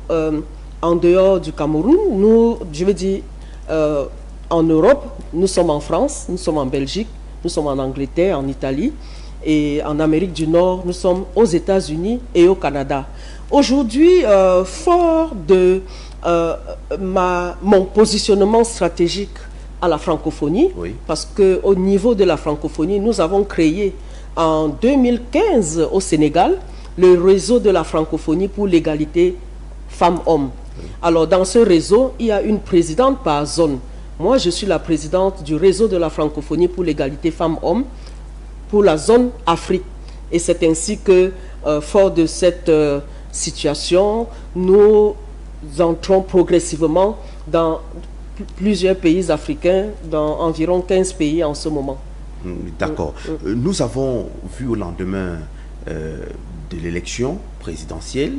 en dehors du Cameroun, nous, je veux dire, en Europe, nous sommes en France, nous sommes en Belgique, nous sommes en Angleterre, en Italie, et en Amérique du Nord, nous sommes aux États-Unis et au Canada. Aujourd'hui, fort de mon positionnement stratégique à la francophonie, oui, parce qu'au niveau de la francophonie, nous avons créé en 2015 au Sénégal le réseau de la francophonie pour l'égalité femmes-hommes. Oui. Alors dans ce réseau, il y a une présidente par zone. Moi, je suis la présidente du réseau de la francophonie pour l'égalité femmes-hommes pour la zone Afrique. Et c'est ainsi que, fort de cette situation, nous entrons progressivement dans plusieurs pays africains, dans environ 15 pays en ce moment. D'accord. Nous avons vu au lendemain de l'élection présidentielle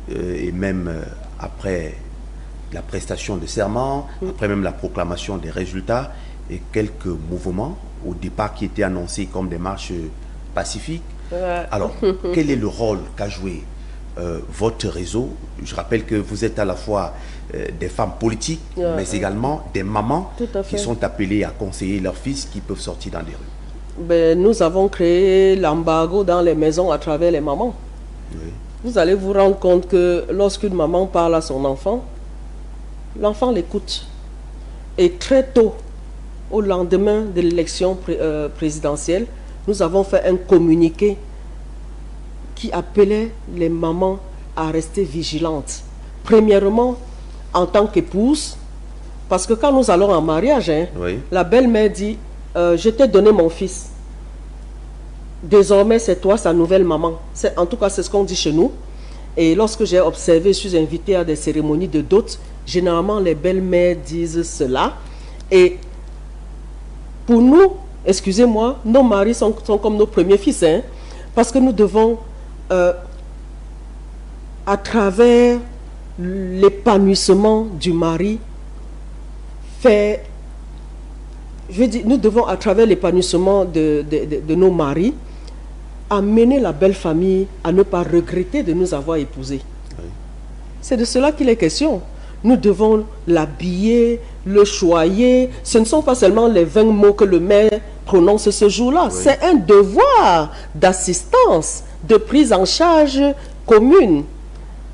et même après la prestation de serment, après même la proclamation des résultats et quelques mouvements au départ qui étaient annoncés comme des marches pacifiques. Alors, quel est le rôle qu'a joué votre réseau? Je rappelle que vous êtes à la fois des femmes politiques, mais également des mamans qui sont appelées à conseiller leurs fils qui peuvent sortir dans les rues. Ben, nous avons créé l'embargo dans les maisons à travers les mamans. Oui. Vous allez vous rendre compte que lorsqu'une maman parle à son enfant, l'enfant l'écoute. Et très tôt, au lendemain de l'élection présidentielle, nous avons fait un communiqué qui appelait les mamans à rester vigilantes. Premièrement, en tant qu'épouse, parce que quand nous allons en mariage, oui, la belle-mère dit je t'ai donné mon fils. Désormais, c'est toi sa nouvelle maman. En tout cas, c'est ce qu'on dit chez nous. Et lorsque j'ai observé, je suis invitée à des cérémonies de dot, généralement les belles-mères disent cela. Et pour nous, excusez-moi, nos maris sont comme nos premiers fils, parce que nous devons, à travers l'épanouissement du mari, faire, je veux dire, nous devons, à travers l'épanouissement de nos maris, amener la belle famille à ne pas regretter de nous avoir épousés. Oui. C'est de cela qu'il est question. Nous devons l'habiller, le choyer. Ce ne sont pas seulement les 20 mots que le maire prononce ce jour-là. Oui. C'est un devoir d'assistance, de prise en charge commune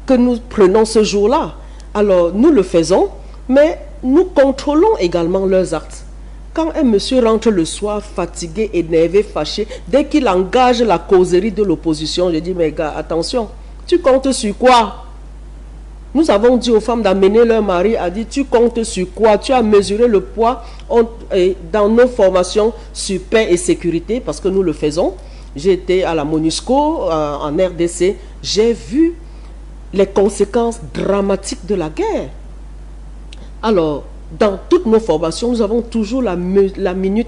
que nous prenons ce jour-là. Alors, nous le faisons, mais nous contrôlons également leurs actes. Quand un monsieur rentre le soir fatigué, énervé, fâché, dès qu'il engage la causerie de l'opposition, je dis, mais gars, attention, tu comptes sur quoi? Nous avons dit aux femmes d'amener leur mari, a dit, tu comptes sur quoi? Tu as mesuré le poids dans nos formations sur paix et sécurité, parce que nous le faisons. J'ai été à la MONUSCO, en RDC, j'ai vu les conséquences dramatiques de la guerre. Alors, dans toutes nos formations, nous avons toujours la minute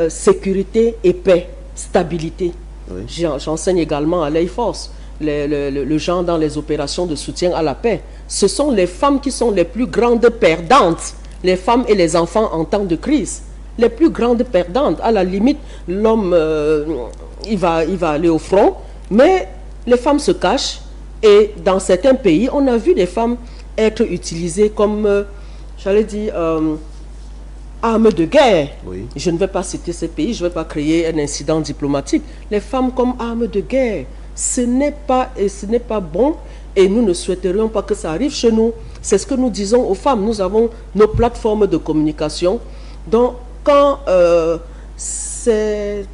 sécurité et paix, stabilité. Oui. J'enseigne également à l'Air Force le genre dans les opérations de soutien à la paix. Ce sont les femmes qui sont les plus grandes perdantes, les femmes et les enfants en temps de crise. Les plus grandes perdantes. À la limite, l'homme, il va aller au front, mais les femmes se cachent. Et dans certains pays, on a vu des femmes être utilisées comme... j'allais dire, armes de guerre. Oui. Je ne vais pas citer ces pays, je ne vais pas créer un incident diplomatique. Les femmes comme armes de guerre, ce n'est pas bon et nous ne souhaiterions pas que ça arrive chez nous. C'est ce que nous disons aux femmes. Nous avons nos plateformes de communication. Donc, quand ces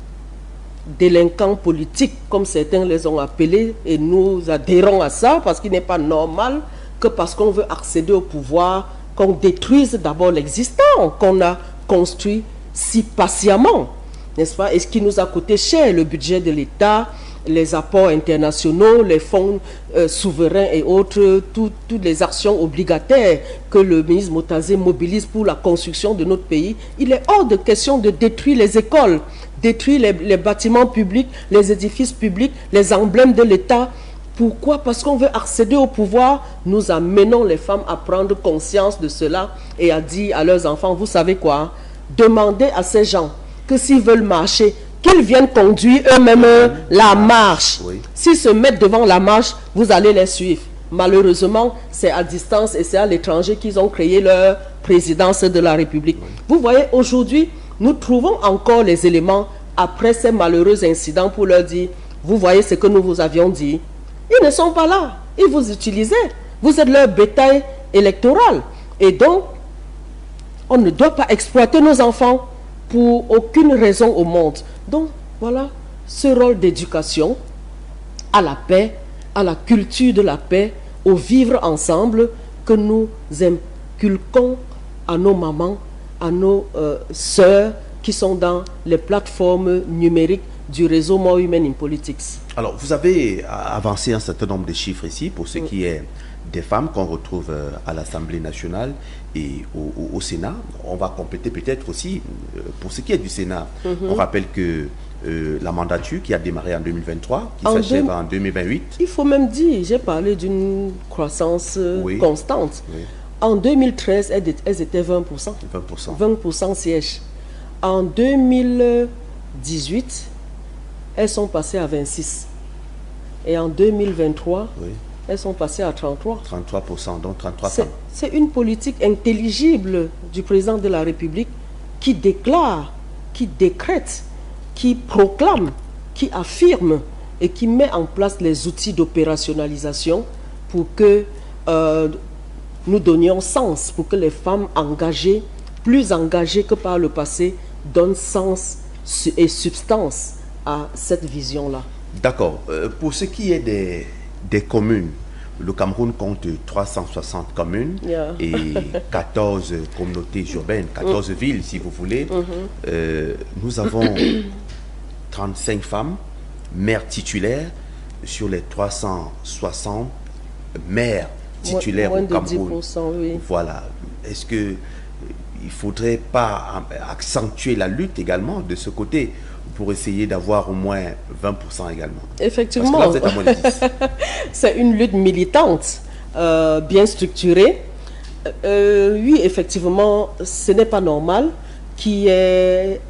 délinquants politiques, comme certains les ont appelés, et nous adhérons à ça, parce qu'il n'est pas normal que parce qu'on veut accéder au pouvoir, qu'on détruise d'abord l'existant, qu'on a construit si patiemment, n'est-ce pas? Et ce qui nous a coûté cher, le budget de l'État, les apports internationaux, les fonds souverains et autres, toutes les actions obligataires que le ministre Motazé mobilise pour la construction de notre pays. Il est hors de question de détruire les écoles, détruire les bâtiments publics, les édifices publics, les emblèmes de l'État. Pourquoi? Parce qu'on veut accéder au pouvoir. Nous amenons les femmes à prendre conscience de cela et à dire à leurs enfants, vous savez quoi? Demandez à ces gens que s'ils veulent marcher, qu'ils viennent conduire eux-mêmes la marche. Oui. S'ils se mettent devant la marche, vous allez les suivre. Malheureusement, c'est à distance et c'est à l'étranger qu'ils ont créé leur présidence de la République. Oui. Vous voyez, aujourd'hui, nous trouvons encore les éléments après ces malheureux incidents pour leur dire, vous voyez ce que nous vous avions dit. Ils ne sont pas là. Ils vous utilisent. Vous êtes leur bétail électoral. Et donc, on ne doit pas exploiter nos enfants pour aucune raison au monde. Donc, voilà ce rôle d'éducation à la paix, à la culture de la paix, au vivre ensemble que nous inculquons à nos mamans, à nos sœurs qui sont dans les plateformes numériques du réseau More Women in Politics. Alors, vous avez avancé un certain nombre de chiffres ici pour ce qui est des femmes qu'on retrouve à l'Assemblée nationale et au Sénat. On va compléter peut-être aussi pour ce qui est du Sénat. On rappelle que la mandature qui a démarré en 2023, qui s'achève en 2028. Il faut même dire, j'ai parlé d'une croissance constante. Oui. En 2013, elles étaient 20%. 20% sièges. En 2018, elles sont passées à 26. Et en 2023, elles sont passées à 33. 33%, donc 33 femmes. C'est une politique intelligible du président de la République qui déclare, qui décrète, qui proclame, qui affirme et qui met en place les outils d'opérationnalisation pour que nous donnions sens, pour que les femmes engagées, plus engagées que par le passé, donnent sens et substance à cette vision-là. D'accord. Pour ce qui est des communes, le Cameroun compte 360 communes et 14 communautés urbaines, 14 villes si vous voulez. Nous avons 35 femmes, maires titulaires sur les 360 maires titulaires au Cameroun. 10%, oui. Voilà. Est-ce que il ne faudrait pas accentuer la lutte également de ce côté pour essayer d'avoir au moins 20% également? Effectivement. Parce que là, vous êtes à moins de 10. C'est une lutte militante, bien structurée. Oui, effectivement, ce n'est pas normal qu'il y ait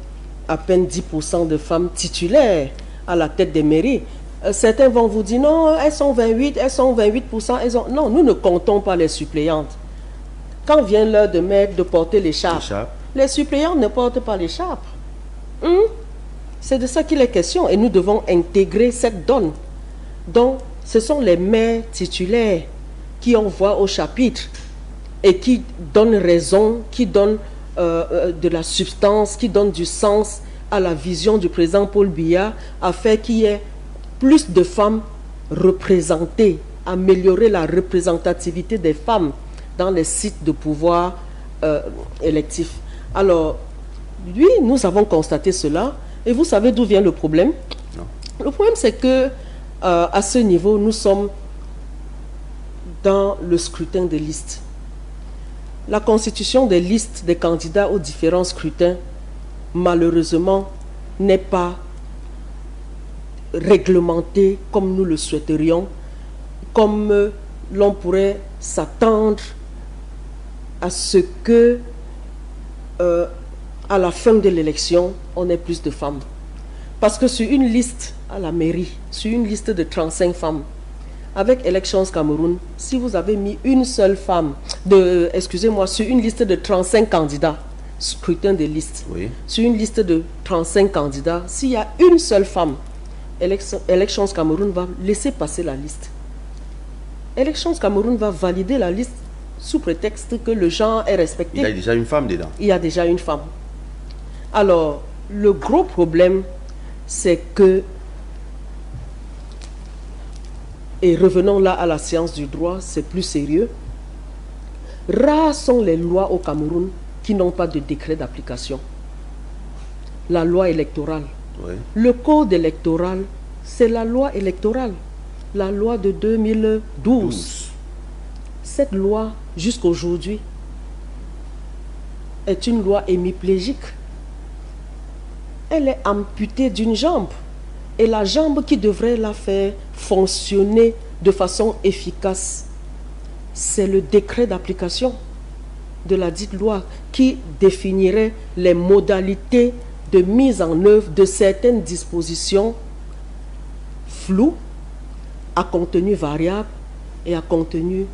à peine 10% de femmes titulaires à la tête des mairies. Certains vont vous dire, non, elles sont 28, elles sont 28%. Non, nous ne comptons pas les suppléantes. Quand vient l'heure de porter l'écharpe, les suppléantes ne portent pas l'écharpe. C'est de ça qu'il est question et nous devons intégrer cette donne. Donc, ce sont les maires titulaires qui envoient au chapitre et qui donnent raison, qui donnent de la substance, qui donnent du sens à la vision du président Paul Biya, afin qu'il y ait plus de femmes représentées, améliorer la représentativité des femmes dans les sites de pouvoir électifs. Alors, oui, nous avons constaté cela. Et vous savez d'où vient le problème? Non. Le problème, c'est que à ce niveau, nous sommes dans le scrutin des listes. La constitution des listes des candidats aux différents scrutins, malheureusement, n'est pas réglementée comme nous le souhaiterions, comme l'on pourrait s'attendre à ce que à la fin de l'élection, on ait plus de femmes. Parce que sur une liste à la mairie, sur une liste de 35 femmes, avec Elections Cameroun, si vous avez mis une seule femme, sur une liste de 35 candidats, scrutin de liste, sur une liste de 35 candidats, s'il y a une seule femme, Elections Cameroun va laisser passer la liste. Elections Cameroun va valider la liste sous prétexte que le genre est respecté. Il y a déjà une femme dedans. Il y a déjà une femme. Alors, le gros problème, c'est que, et revenons là à la science du droit, c'est plus sérieux, rares sont les lois au Cameroun qui n'ont pas de décret d'application. La loi électorale. Le code électoral, c'est la loi électorale, la loi de 2012. Cette loi, jusqu'aujourd'hui, est une loi hémiplégique. Elle est amputée d'une jambe. Et la jambe qui devrait la faire fonctionner de façon efficace, c'est le décret d'application de la dite loi qui définirait les modalités de mise en œuvre de certaines dispositions floues, à contenu variable, et à contenu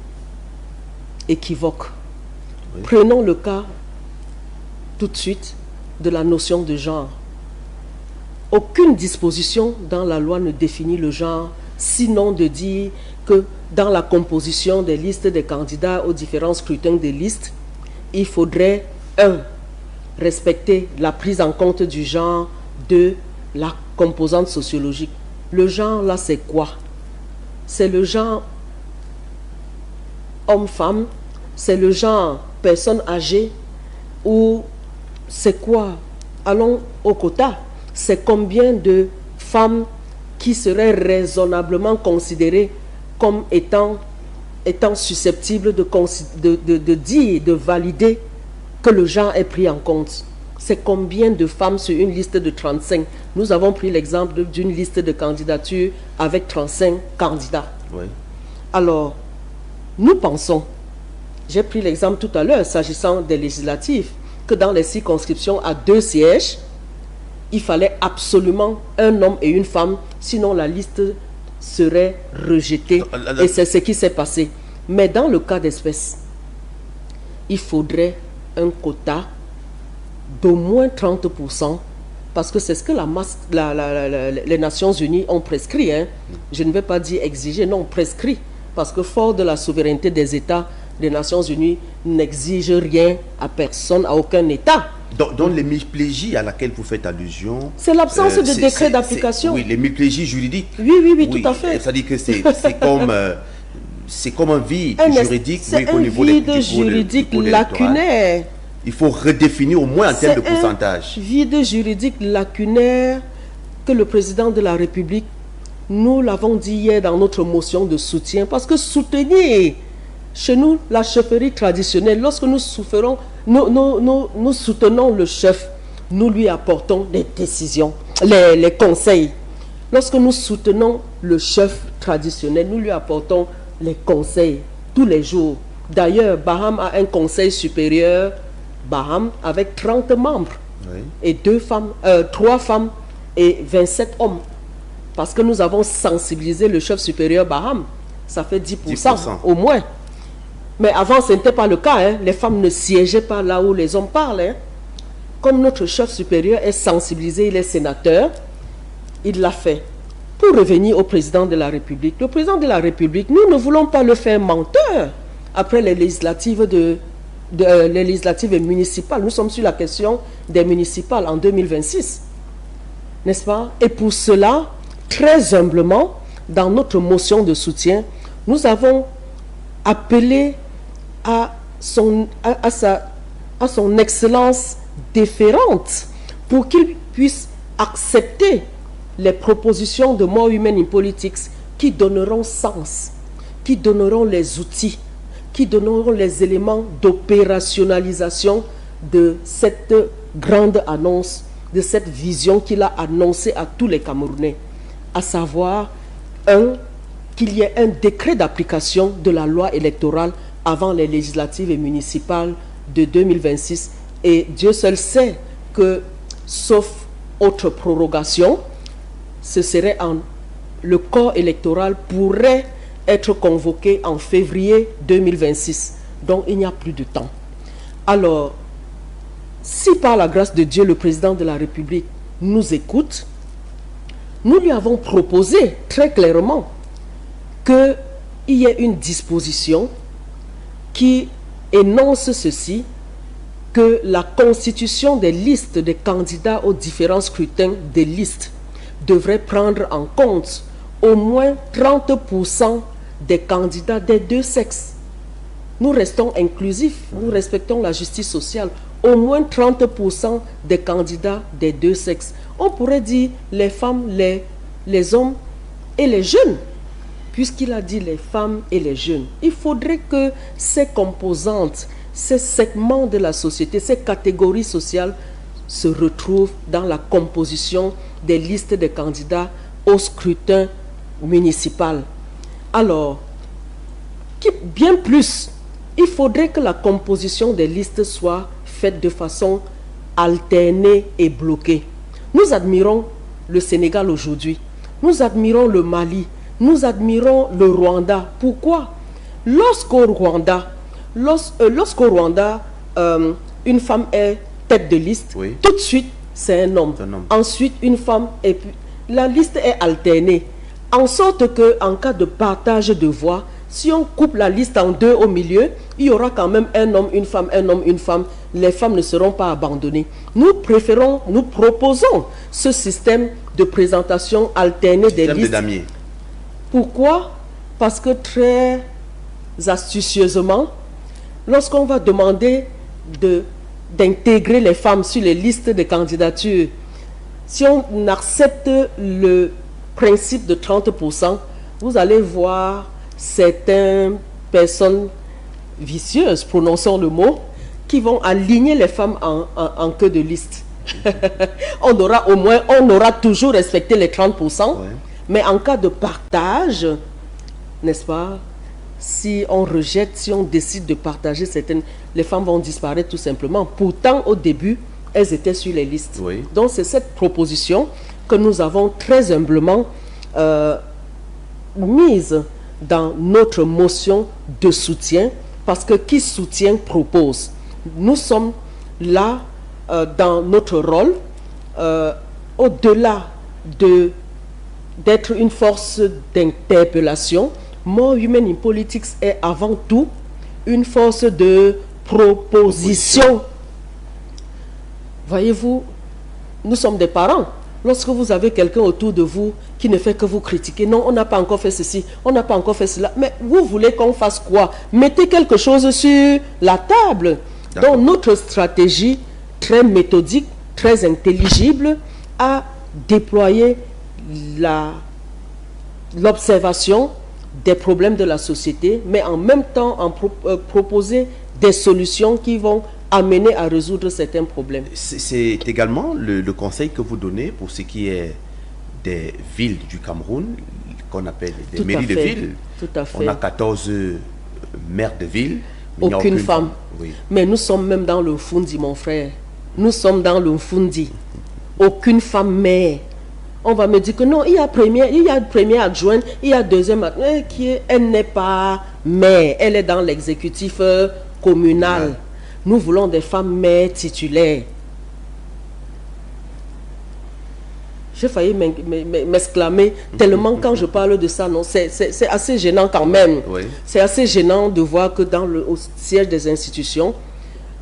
équivoque. Oui. Prenons le cas tout de suite de la notion de genre. Aucune disposition dans la loi ne définit le genre, sinon de dire que dans la composition des listes des candidats aux différents scrutins des listes, il faudrait 1. Respecter la prise en compte du genre, 2. La composante sociologique. Le genre là, c'est quoi? C'est le genre homme-femme, c'est le genre personne âgée, ou c'est quoi? Allons au quota. C'est combien de femmes qui seraient raisonnablement considérées comme étant susceptibles de dire, de valider que le genre est pris en compte. C'est combien de femmes sur une liste de 35? Nous avons pris l'exemple d'une liste de candidatures avec 35 candidats. Oui. Alors, nous pensons, j'ai pris l'exemple tout à l'heure s'agissant des législatives, que dans les circonscriptions à 2 sièges, il fallait absolument un homme et une femme, sinon la liste serait rejetée. Et c'est ce qui s'est passé. Mais dans le cas d'espèce, il faudrait un quota d'au moins 30%, parce que c'est ce que les Nations Unies ont prescrit. Hein. Je ne vais pas dire exiger, non, prescrit. Parce que fort de la souveraineté des États, les Nations Unies n'exigent rien à personne, à aucun État. Dans l'hémiplégie à laquelle vous faites allusion... C'est l'absence de décret d'application. Oui, l'hémiplégie juridique. Oui, tout à fait. C'est-à-dire que c'est comme un vide juridique au niveau du vide juridique lacunaire. Il faut redéfinir au moins en termes de pourcentage. Vide juridique lacunaire que le président de la République, nous l'avons dit hier dans notre motion de soutien, parce que soutenir chez nous la chefferie traditionnelle, lorsque nous soutenons le chef, nous lui apportons des décisions, les conseils. Lorsque nous soutenons le chef traditionnel, nous lui apportons les conseils tous les jours. D'ailleurs, Baham a un conseil supérieur, Baham, avec 30 membres, oui. Et 3 femmes et 27 hommes. Parce que nous avons sensibilisé le chef supérieur Baham. Ça fait 10% au moins. Mais avant, ce n'était pas le cas. Hein. Les femmes ne siégeaient pas là où les hommes parlent. Hein. Comme notre chef supérieur est sensibilisé, il est sénateur, il l'a fait. Pour revenir au président de la République, le président de la République, nous ne voulons pas le faire menteur. Après les législatives les législatives municipales, nous sommes sur la question des municipales en 2026. N'est-ce pas? Et pour cela, très humblement, dans notre motion de soutien, nous avons appelé à son excellence déférente pour qu'il puisse accepter les propositions de More Women in Politics qui donneront sens, qui donneront les outils, qui donneront les éléments d'opérationnalisation de cette grande annonce, de cette vision qu'il a annoncée à tous les Camerounais, à savoir, qu'il y ait un décret d'application de la loi électorale avant les législatives et municipales de 2026. Et Dieu seul sait que, sauf autre prorogation, le corps électoral pourrait être convoqué en février 2026. Donc, il n'y a plus de temps. Alors, si par la grâce de Dieu, le président de la République nous écoute, nous lui avons proposé très clairement qu'il y ait une disposition qui énonce ceci, que la constitution des listes des candidats aux différents scrutins des listes devrait prendre en compte au moins 30% des candidats des deux sexes. Nous restons inclusifs, nous respectons la justice sociale. Au moins 30% des candidats des deux sexes. On pourrait dire les femmes, les hommes et les jeunes. Puisqu'il a dit les femmes et les jeunes, il faudrait que ces composantes, ces segments de la société, ces catégories sociales se retrouvent dans la composition des listes des candidats au scrutin municipal. Alors, bien plus, il faudrait que la composition des listes soit faite de façon alternée et bloquée. Nous admirons le Sénégal aujourd'hui, nous admirons le Mali, nous admirons le Rwanda. Pourquoi? Lorsqu'au Rwanda, une femme est tête de liste, Oui. tout de suite, c'est un homme. C'est un homme. Ensuite, une femme, et puis la liste est alternée. En sorte que, en cas de partage de voix, si on coupe la liste en deux au milieu, il y aura quand même un homme, une femme, un homme, une femme. Les femmes ne seront pas abandonnées. Nous proposons ce système de présentation alternée des Système de listes. damier. Pourquoi? Parce que très astucieusement, lorsqu'on va demander d'intégrer les femmes sur les listes de candidatures, si on accepte le principe de 30%, vous allez voir certaines personnes vicieuses, prononçons le mot, qui vont aligner les femmes en queue de liste. On aura toujours respecté les 30%, Ouais. mais en cas de partage, n'est-ce pas, si on rejette, si on décide de partager les femmes vont disparaître tout simplement. Pourtant, au début, elles étaient sur les listes. Oui. Donc, c'est cette proposition que nous avons très humblement mise dans notre motion de soutien, parce que qui soutient propose. Nous sommes là dans notre rôle, au-delà d'être une force d'interpellation. More Women in Politics est avant tout une force de proposition. Voyez-vous, nous sommes des parents. Lorsque vous avez quelqu'un autour de vous qui ne fait que vous critiquer, non, on n'a pas encore fait ceci, on n'a pas encore fait cela, mais vous voulez qu'on fasse quoi? Mettez quelque chose sur la table. Donc notre stratégie très méthodique, très intelligible, a déployé l'observation des problèmes de la société, mais en même temps proposer des solutions qui vont amener à résoudre certains problèmes. C'est également le conseil que vous donnez pour ce qui est des villes du Cameroun, qu'on appelle des Tout à mairies de fait. villes. Tout à fait. On a 14 maires de villes. Mais il n'y a Aucune femme. Oui. Mais nous sommes même dans le Fundi, mon frère. Nous sommes dans le Fundi. Aucune femme maire. On va me dire que non, il y a première adjointe, il y a deuxième adjointe, elle n'est pas maire, elle est dans l'exécutif communal. Ouais. Nous voulons des femmes maires titulaires. J'ai failli m'exclamer tellement quand je parle de ça, non, c'est assez gênant quand même. Oui. C'est assez gênant de voir que au siège des institutions,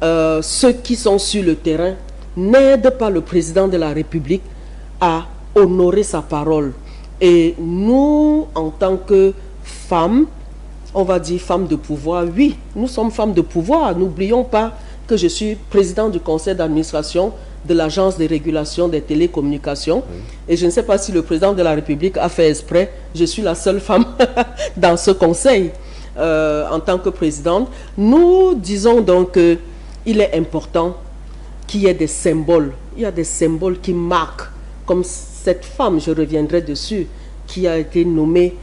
ceux qui sont sur le terrain n'aident pas le président de la République à honorer sa parole. Et nous, en tant que femmes, on va dire femmes de pouvoir, oui, nous sommes femmes de pouvoir. N'oublions pas que je suis président du conseil d'administration de l'agence de régulation des télécommunications. Oui. Et je ne sais pas si le président de la République a fait exprès, je suis la seule femme dans ce conseil en tant que présidente. Nous disons donc qu'il est important qu'il y ait des symboles. Il y a des symboles qui marquent, comme cette femme, je reviendrai dessus, qui a été nommée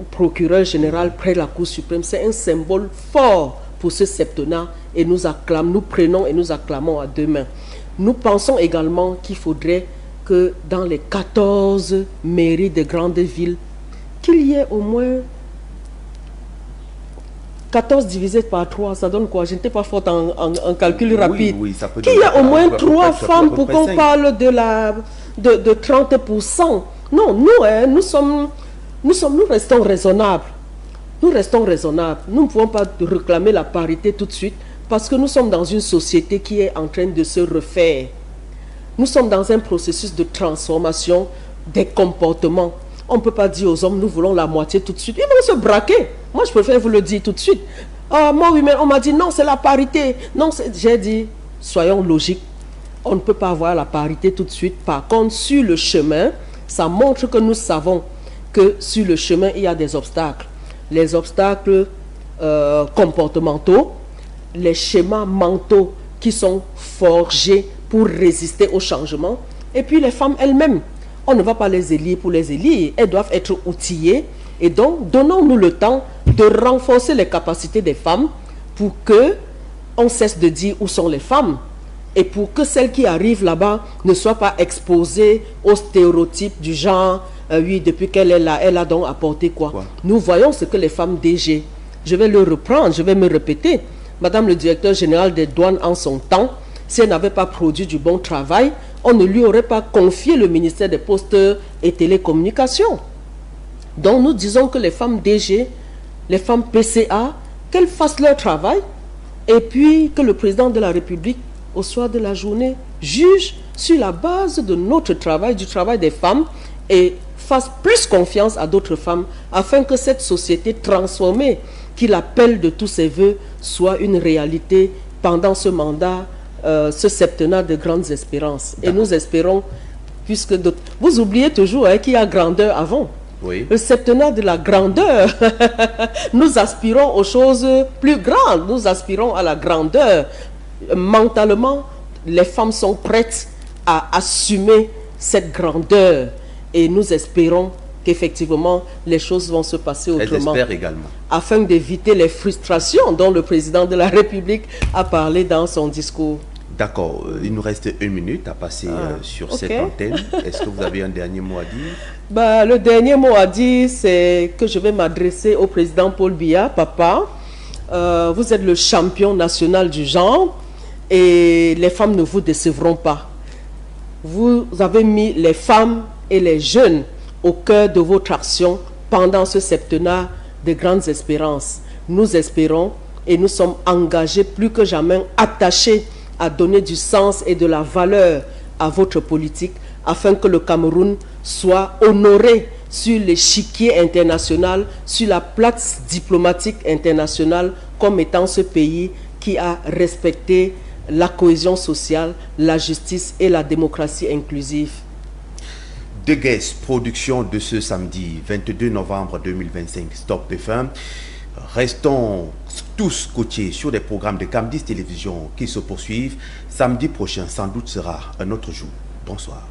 procureur général près de la Cour suprême. C'est un symbole fort pour ce septennat et nous prenons et nous acclamons à deux mains. Nous pensons également qu'il faudrait que dans les 14 mairies de grandes villes, qu'il y ait au moins 14 divisé par 3, ça donne quoi? Je n'étais pas forte en calcul rapide. Oui, ça peut qu'il y a au moins 3 femmes pour qu'on 5. parle de 30%. Non, nous restons raisonnables. Nous restons raisonnables. Nous ne pouvons pas réclamer la parité tout de suite parce que nous sommes dans une société qui est en train de se refaire. Nous sommes dans un processus de transformation des comportements. On ne peut pas dire aux hommes, nous voulons la moitié tout de suite. Ils vont se braquer. Moi, je préfère vous le dire tout de suite. Moi, oui, mais on m'a dit, non, c'est la parité. Non, j'ai dit, soyons logiques. On ne peut pas avoir la parité tout de suite. Par contre, sur le chemin, ça montre que nous savons que sur le chemin, il y a des obstacles. Les obstacles comportementaux, les schémas mentaux qui sont forgés pour résister au changement. Et puis les femmes elles-mêmes, on ne va pas les élire pour les élire. Elles doivent être outillées. Et donc, donnons-nous le temps de renforcer les capacités des femmes pour que on cesse de dire où sont les femmes. Et pour que celles qui arrivent là-bas ne soient pas exposées aux stéréotypes du genre oui, depuis qu'elle est là, elle a donc apporté quoi? Nous voyons ce que les femmes DG je vais le reprendre, je vais me répéter. Madame le directeur général des douanes en son temps, si elle n'avait pas produit du bon travail, on ne lui aurait pas confié le ministère des Postes et Télécommunications. Donc nous disons que les femmes DG, les femmes PCA, qu'elles fassent leur travail et puis que le président de la République, au soir de la journée, juge sur la base de notre travail, du travail des femmes et fasse plus confiance à d'autres femmes afin que cette société transformée qu'il appelle de tous ses voeux soit une réalité pendant ce mandat, ce septennat de grandes espérances. Et nous espérons, puisque vous oubliez toujours qu'il y a grandeur avant. Oui. Le septennat de la grandeur. Nous aspirons aux choses plus grandes. Nous aspirons à la grandeur. Mentalement, les femmes sont prêtes à assumer cette grandeur. Et nous espérons qu'effectivement, les choses vont se passer autrement. Elles espèrent également. Afin d'éviter les frustrations dont le président de la République a parlé dans son discours. D'accord. Il nous reste 1 minute à passer sur cette antenne. Est-ce que vous avez un dernier mot à dire? Le dernier mot à dire, c'est que je vais m'adresser au président Paul Biya. Papa, vous êtes le champion national du genre et les femmes ne vous décevront pas. Vous avez mis les femmes et les jeunes au cœur de votre action pendant ce septennat de grandes espérances. Nous espérons et nous sommes engagés plus que jamais, attachés à donner du sens et de la valeur à votre politique afin que le Cameroun soit honoré sur l'échiquier international, sur la place diplomatique internationale comme étant ce pays qui a respecté la cohésion sociale, la justice et la démocratie inclusive. De Guest, production de ce samedi 22 novembre 2025, Stop FM. Restons tous coachés sur des programmes de Cam10 Télévision qui se poursuivent. Samedi prochain, sans doute, sera un autre jour. Bonsoir.